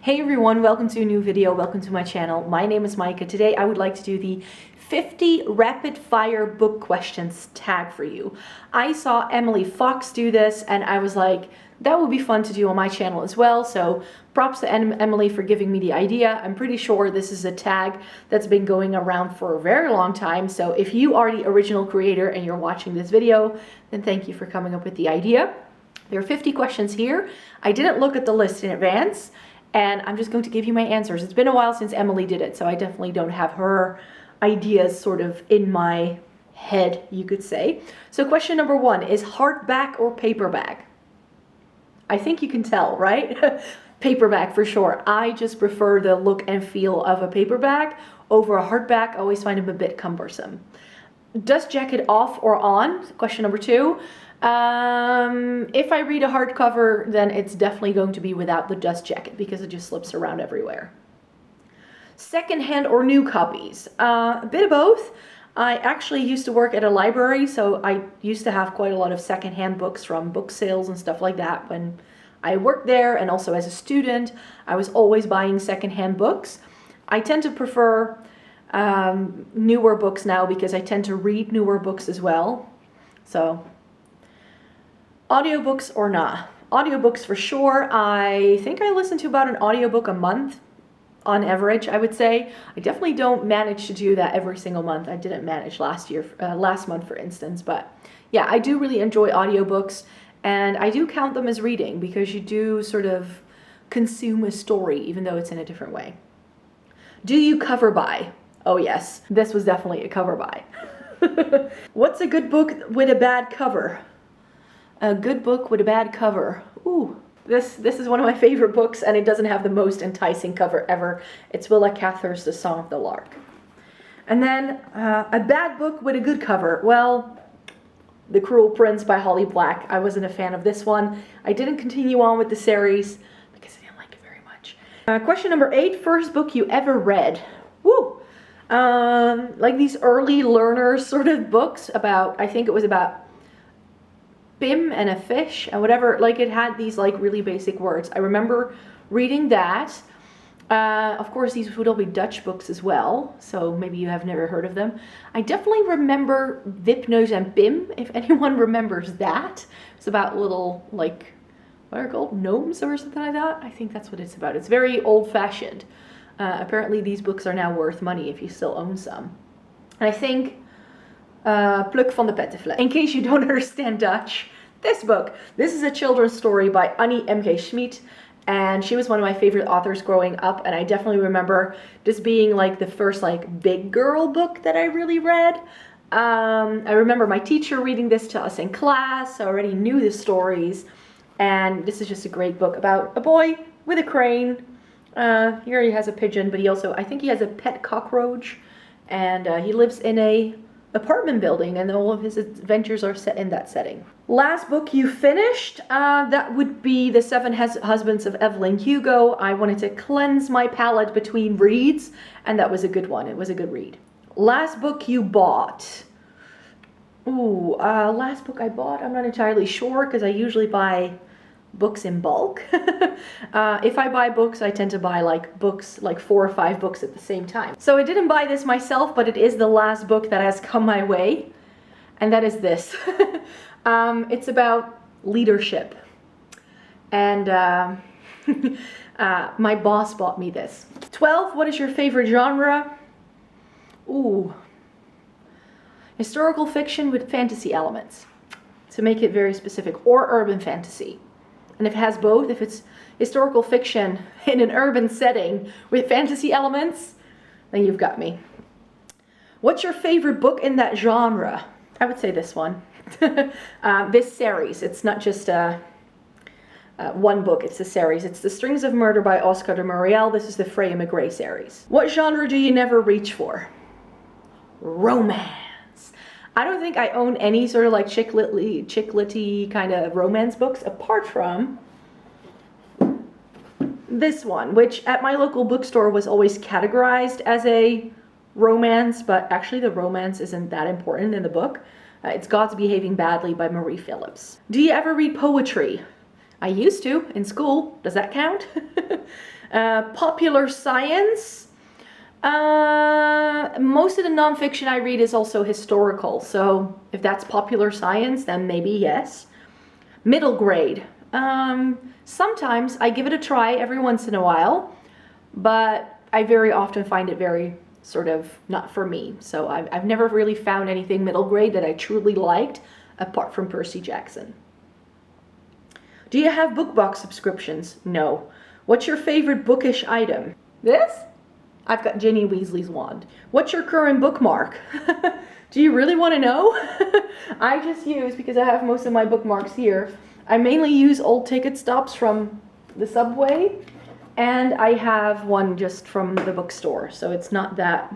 Hey everyone, welcome to a new video, welcome to my channel. My name is Micah. Today I would like to do the 50 rapid fire book questions tag for you. I saw Emily Fox do this and I was like, that would be fun to do on my channel as well. So props to Emily for giving me the idea. I'm pretty sure this is a tag that's been going around for a very long time. So if you are the original creator and you're watching this video, then thank you for coming up with the idea. There are 50 questions here. I didn't look at the list in advance. And I'm just going to give you my answers. It's been a while since Emily did it, so I definitely don't have her ideas sort of in my head, you could say. So question number one is hardback or paperback? I think you can tell, right? Paperback for sure. I just prefer the look and feel of a paperback over a hardback. I always find them a bit cumbersome. Dust jacket off or on? Question number two. If I read a hardcover, then it's definitely going to be without the dust jacket because it just slips around everywhere. Secondhand or new copies? A bit of both. I actually used to work at a library, so I used to have quite a lot of secondhand books from book sales and stuff like that when I worked there, and also as a student, I was always buying secondhand books. I tend to prefer newer books now because I tend to read newer books as well. So audiobooks or not? Audiobooks for sure. I think I listen to about an audiobook a month on average, I would say. I definitely don't manage to do that every single month. I didn't manage last month for instance, but yeah, I do really enjoy audiobooks and I do count them as reading because you do sort of consume a story even though it's in a different way. Do you cover buy? Oh yes, this was definitely a cover buy. What's a good book with a bad cover? A good book with a bad cover. Ooh, this is one of my favorite books and it doesn't have the most enticing cover ever. It's Willa Cather's The Song of the Lark. And then a bad book with a good cover. Well, The Cruel Prince by Holly Black. I wasn't a fan of this one. I didn't continue on with the series because I didn't like it very much. Question number 8, first book you ever read. Woo! Like these early learners sort of books about, I think it was about Bim and a fish and whatever, like it had these like really basic words. I remember reading that. Of course these would all be Dutch books as well, so maybe you have never heard of them. I definitely remember Wipneus and Pim, if anyone remembers that. It's about little, like, what are called, gnomes or something like that. I think that's what it's about. It's very old-fashioned. Apparently these books are now worth money if you still own some. And I think Pluk van de Pettenfles. In case you don't understand Dutch, this book. This is a children's story by Annie M.G. Schmid, and she was one of my favorite authors growing up, and I definitely remember this being like the first like big girl book that I really read. I remember my teacher reading this to us in class. I already knew the stories, and this is just a great book about a boy with a crane. Here he has a pigeon, but he also, I think he has a pet cockroach, and he lives in a apartment building and all of his adventures are set in that setting. Last book you finished, that would be The Seven Husbands of Evelyn Hugo. I wanted to cleanse my palate between reads and that was a good one. It was a good read. Last book you bought. Ooh, last book I bought, I'm not entirely sure because I usually buy books in bulk. If I buy books, I tend to buy like books, like 4 or 5 books at the same time. So I didn't buy this myself, but it is the last book that has come my way, and that is this. It's about leadership, and my boss bought me this. 12, what is your favorite genre? Ooh, historical fiction with fantasy elements, to make it very specific, or urban fantasy. And if it has both, if it's historical fiction in an urban setting with fantasy elements, then you've got me. What's your favorite book in that genre? I would say this one. This series. It's not just one book, it's a series. It's The Strings of Murder by Oscar de Muriel. This is the Freya McGray series. What genre do you never reach for? Romance. I don't think I own any sort of like chick lit-y kind of romance books apart from this one, which at my local bookstore was always categorized as a romance, but actually the romance isn't that important in the book. It's God's Behaving Badly by Marie Phillips. Do you ever read poetry? I used to in school. Does that count? Popular science. Most of the nonfiction I read is also historical, so if that's popular science, then maybe yes. Middle grade. Sometimes I give it a try every once in a while, but I very often find it very sort of not for me. So I've never really found anything middle grade that I truly liked, apart from Percy Jackson. Do you have book box subscriptions? No. What's your favorite bookish item? This? I've got Ginny Weasley's wand. What's your current bookmark? Do you really want to know? I just use, because I have most of my bookmarks here, I mainly use old ticket stubs from the subway, and I have one just from the bookstore, so it's not that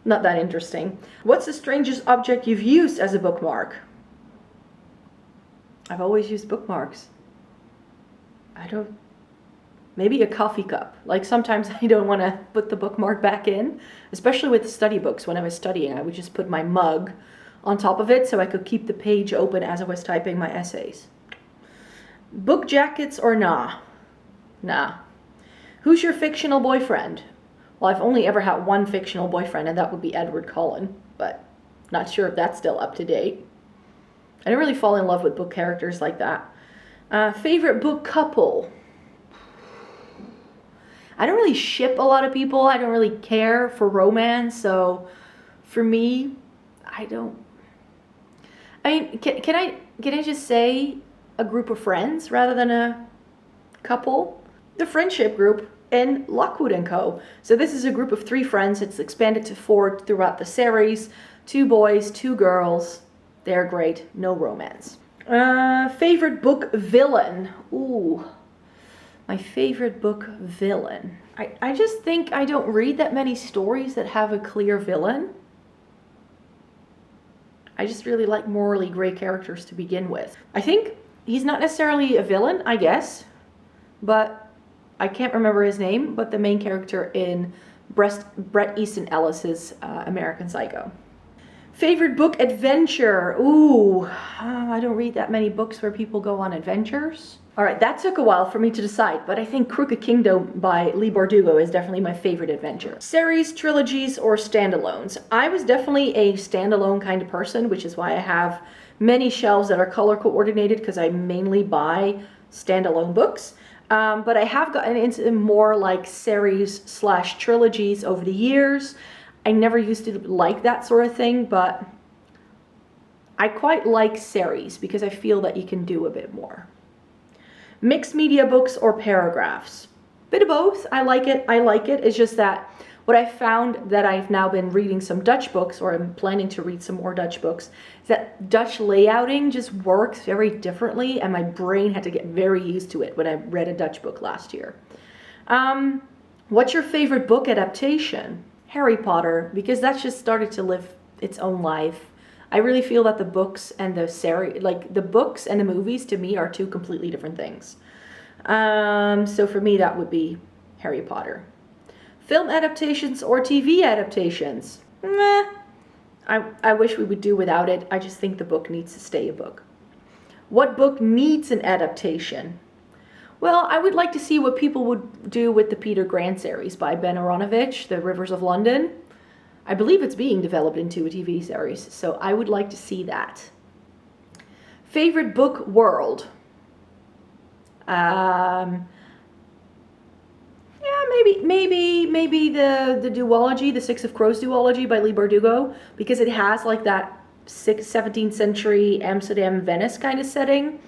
interesting. What's the strangest object you've used as a bookmark? I've always used bookmarks. Maybe a coffee cup. Like sometimes I don't want to put the bookmark back in, especially with study books. When I was studying, I would just put my mug on top of it so I could keep the page open as I was typing my essays. Book jackets or nah? Nah. Who's your fictional boyfriend? Well, I've only ever had one fictional boyfriend, and that would be Edward Cullen, but not sure if that's still up to date. I don't really fall in love with book characters like that. Favorite book couple? I don't really ship a lot of people. I don't really care for romance, so for me, can I just say a group of friends rather than a couple? The friendship group in Lockwood & Co. So this is a group of 3 friends. It's expanded to 4 throughout the series. 2 boys, 2 girls. They're great. No romance. Favorite book villain? Ooh. My favorite book villain. I just think I don't read that many stories that have a clear villain. I just really like morally gray characters to begin with. I think he's not necessarily a villain, I guess, but I can't remember his name, but the main character in Bret Easton Ellis's American Psycho. Favorite book adventure? Ooh, I don't read that many books where people go on adventures. All right, that took a while for me to decide, but I think Crooked Kingdom by Leigh Bardugo is definitely my favorite adventure. Series, trilogies, or standalones? I was definitely a standalone kind of person, which is why I have many shelves that are color coordinated, because I mainly buy standalone books. But I have gotten into more like series / trilogies over the years. I never used to like that sort of thing, but I quite like series because I feel that you can do a bit more. Mixed media books or paragraphs? Bit of both. I like it. It's just that what I found that I've now been reading some Dutch books, or I'm planning to read some more Dutch books, is that Dutch layouting just works very differently, and my brain had to get very used to it when I read a Dutch book last year. What's your favorite book adaptation? Harry Potter, because that's just started to live its own life. I really feel that the books and the series, like the books and the movies, to me are 2 completely different things. So for me, that would be Harry Potter. Film adaptations or TV adaptations? Meh. I wish we would do without it. I just think the book needs to stay a book. What book needs an adaptation? Well, I would like to see what people would do with the Peter Grant series by Ben Aronovich, The Rivers of London. I believe it's being developed into a TV series, so I would like to see that. Favorite book world? Yeah, maybe the duology, the Six of Crows duology by Leigh Bardugo, because it has like that 17th century Amsterdam, Venice kind of setting.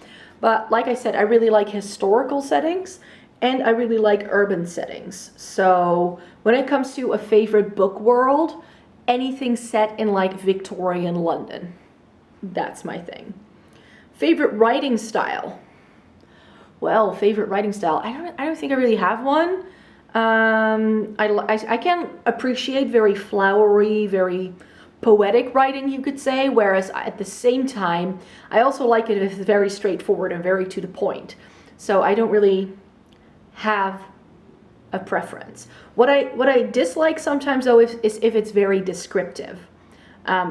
But like I said, I really like historical settings and I really like urban settings. So when it comes to a favorite book world, anything set in like Victorian London, that's my thing. Favorite writing style? Well, favorite writing style, I don't think I really have one. I can appreciate very flowery, very poetic writing, you could say, whereas at the same time, I also like it if it's very straightforward and very to the point. So I don't really have a preference. What I dislike sometimes, though, is if it's very descriptive,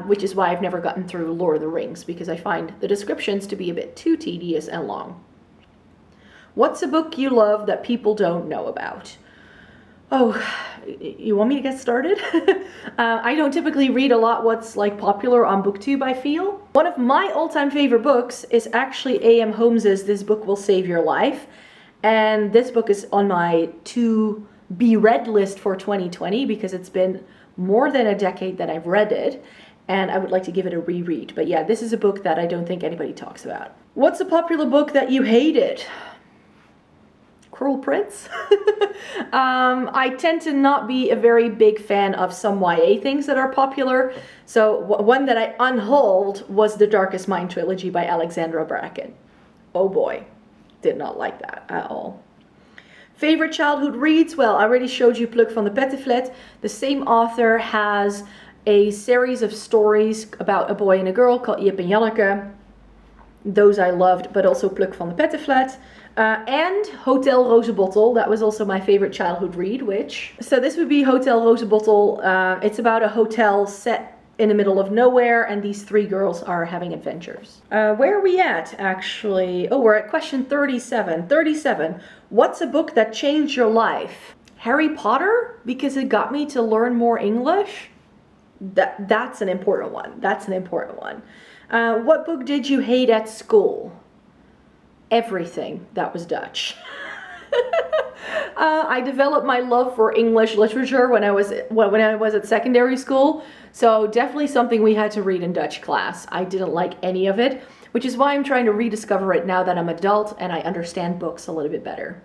which is why I've never gotten through Lord of the Rings, because I find the descriptions to be a bit too tedious and long. What's a book you love that people don't know about? Oh, you want me to get started? I don't typically read a lot what's like popular on BookTube, I feel. One of my all-time favorite books is actually A.M. Holmes's This Book Will Save Your Life. And this book is on my to-be-read list for 2020 because it's been more than a decade that I've read it. And I would like to give it a reread. But yeah, this is a book that I don't think anybody talks about. What's a popular book that you hated? Cruel Prince? I tend to not be a very big fan of some YA things that are popular. So one that I unhauled was The Darkest Mind trilogy by Alexandra Bracken. Oh boy, did not like that at all. Favorite childhood reads? Well, I already showed you Pluk van de Pettenflat. The same author has a series of stories about a boy and a girl called Jip and Janneke. Those I loved, but also Pluk van de Pettenflat. And Hotel Rozenbottel, that was also my favorite childhood read, So this would be Hotel Rozenbottel. It's about a hotel set in the middle of nowhere, and these three girls are having adventures. Where are we at, actually? Oh, we're at question 37. 37. What's a book that changed your life? Harry Potter, because it got me to learn more English. That's an important one. That's an important one. What book did you hate at school? Everything that was Dutch. I developed my love for English literature when I was at secondary school, so definitely something we had to read in Dutch class. I didn't like any of it, which is why I'm trying to rediscover it now that I'm adult and I understand books a little bit better.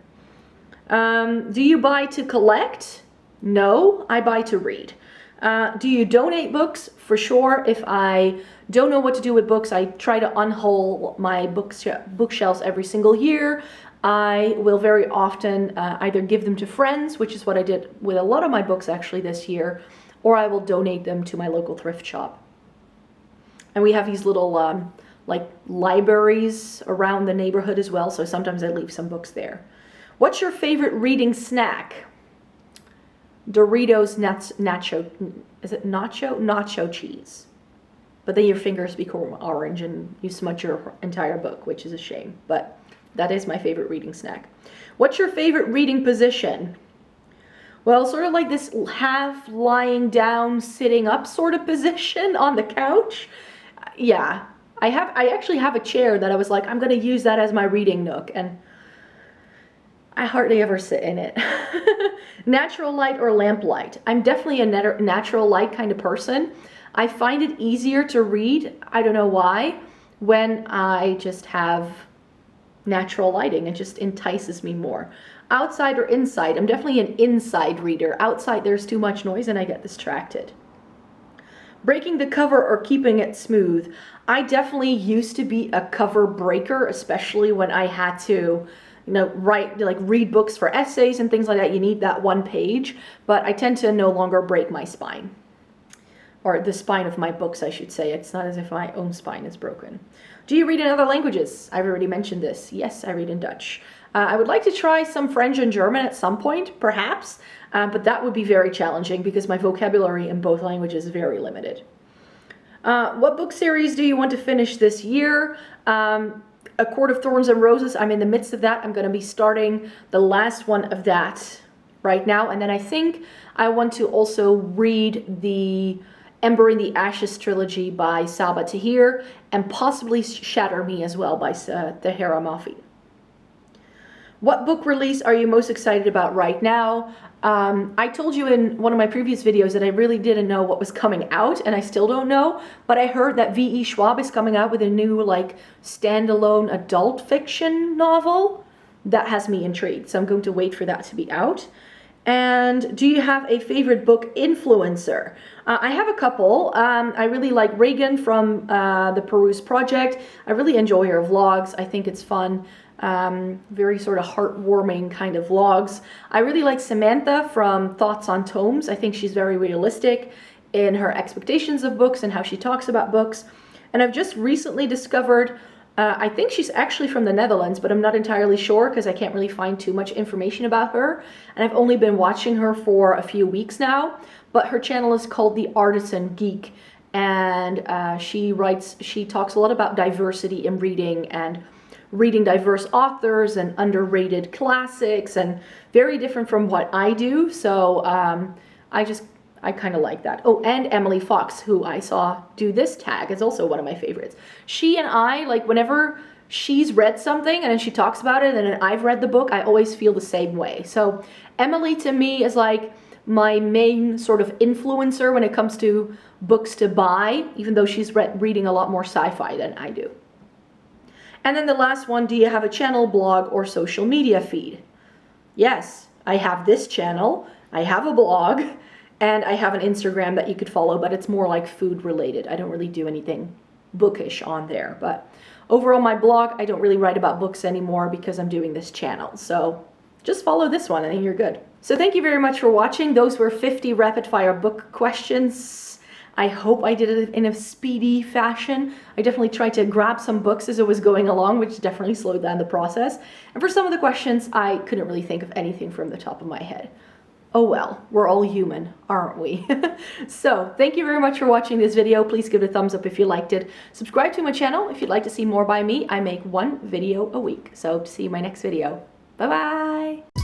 Do you buy to collect? No, I buy to read. Do you donate books? For sure. If I don't know what to do with books, I try to unhaul my bookshelves every single year. I will very often either give them to friends, which is what I did with a lot of my books actually this year, or I will donate them to my local thrift shop. And we have these little like libraries around the neighborhood as well, so sometimes I leave some books there. What's your favorite reading snack? Doritos nacho, is it nacho? Nacho cheese. But then your fingers become orange and you smudge your entire book, which is a shame. But that is my favorite reading snack. What's your favorite reading position? Well, sort of like this half lying down, sitting up sort of position on the couch. Yeah, I actually have a chair that I was like, I'm going to use that as my reading nook. And I hardly ever sit in it. Natural light or lamp light? I'm definitely a natural light kind of person. I find it easier to read, I don't know why, when I just have natural lighting. It just entices me more. Outside or inside? I'm definitely an inside reader. Outside there's too much noise and I get distracted. Breaking the cover or keeping it smooth? I definitely used to be a cover breaker, especially when I had to read books for essays and things like that. You need that one page, but I tend to no longer break my spine. Or the spine of my books, I should say. It's not as if my own spine is broken. Do you read in other languages? I've already mentioned this. Yes, I read in Dutch. I would like to try some French and German at some point, perhaps, but that would be very challenging because my vocabulary in both languages is very limited. What book series do you want to finish this year? A Court of Thorns and Roses. I'm in the midst of that. I'm going to be starting the last one of that right now. And then I think I want to also read the Ember in the Ashes trilogy by Saba Tahir and possibly Shatter Me as well by Tahira Mafi. What book release are you most excited about right now? I told you in one of my previous videos that I really didn't know what was coming out, and I still don't know, but I heard that V.E. Schwab is coming out with a new standalone adult fiction novel. That has me intrigued, so I'm going to wait for that to be out. And do you have a favorite book influencer? I have a couple. I really like Reagan from the Peruse Project. I really enjoy her vlogs. I think it's fun. Very sort of heartwarming kind of vlogs. I really like Samantha from Thoughts on Tomes. I think she's very realistic in her expectations of books and how she talks about books. And I've just recently discovered, I think she's actually from the Netherlands, but I'm not entirely sure because I can't really find too much information about her. And I've only been watching her for a few weeks now, but her channel is called The Artisan Geek. And she talks a lot about diversity in reading and reading diverse authors and underrated classics, and very different from what I do. So I kind of like that. Oh, and Emily Fox, who I saw do this tag, is also one of my favorites. She and I, like, whenever she's read something and then she talks about it and then I've read the book, I always feel the same way. So Emily to me is like my main sort of influencer when it comes to books to buy, even though she's reading a lot more sci-fi than I do. And then the last one, do you have a channel, blog, or social media feed? Yes, I have this channel, I have a blog, and I have an Instagram that you could follow, but it's more like food related. I don't really do anything bookish on there. But overall, my blog, I don't really write about books anymore because I'm doing this channel. So just follow this one and you're good. So thank you very much for watching. Those were 50 rapid fire book questions. I hope I did it in a speedy fashion. I definitely tried to grab some books as it was going along, which definitely slowed down the process. And for some of the questions, I couldn't really think of anything from the top of my head. Oh well, we're all human, aren't we? So, thank you very much for watching this video. Please give it a thumbs up if you liked it. Subscribe to my channel if you'd like to see more by me. I make one video a week. So, see you in my next video. Bye-bye!